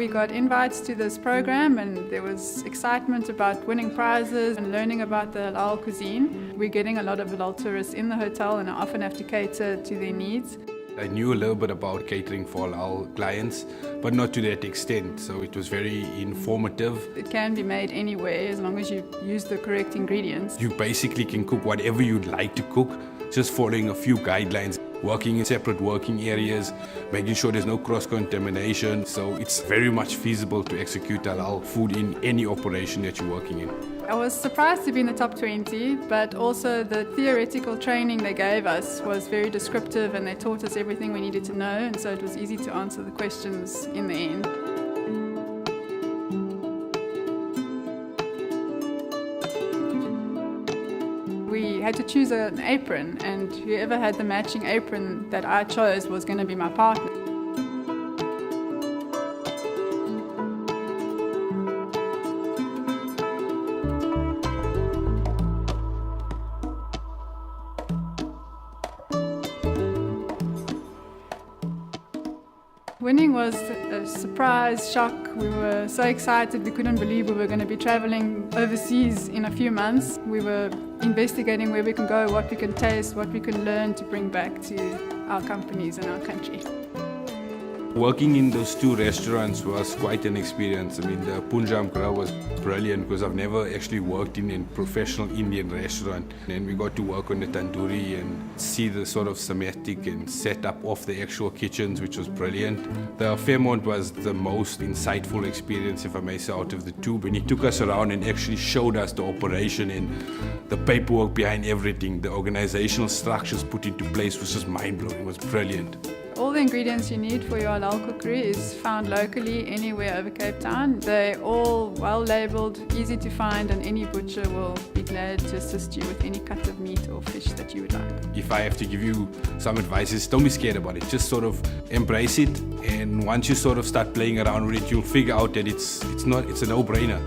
we got invites to this program and there was excitement about winning prizes and learning about the halal cuisine. We're getting a lot of halal tourists in the hotel and I often have to cater to their needs. I knew a little bit about catering for halal clients, but not to that extent, so it was very informative. It can be made anywhere as long as you use the correct ingredients. You basically can cook whatever you'd like to cook, just following a few guidelines, working in separate working areas, making sure there's no cross-contamination, so it's very much feasible to execute halal food in any operation that you're working in. I was surprised to be in the top 20, but also the theoretical training they gave us was very descriptive and they taught us everything we needed to know, and so it was easy to answer the questions in the end. We had to choose an apron, and whoever had the matching apron that I chose was going to be my partner. Winning was a surprise shock. We were so excited, we couldn't believe we were going to be traveling overseas in a few months. We were investigating where we can go, what we can taste, what we can learn to bring back to our companies and our country. Working in those two restaurants was quite an experience. I mean, the Punjab Grill was brilliant because I've never actually worked in a professional Indian restaurant. And we got to work on the tandoori and see the sort of schematic and setup of the actual kitchens, which was brilliant. The Fairmont was the most insightful experience, if I may say, out of the two. When he took us around and actually showed us the operation and the paperwork behind everything, the organizational structures put into place was just mind-blowing. It was brilliant. All the ingredients you need for your halal cookery is found locally anywhere over Cape Town. They're all well labelled, easy to find, and any butcher will be glad to assist you with any cut of meat or fish that you would like. If I have to give you some advice, is don't be scared about it. Just sort of embrace it, and once you sort of start playing around with it, you'll figure out that it's a no-brainer.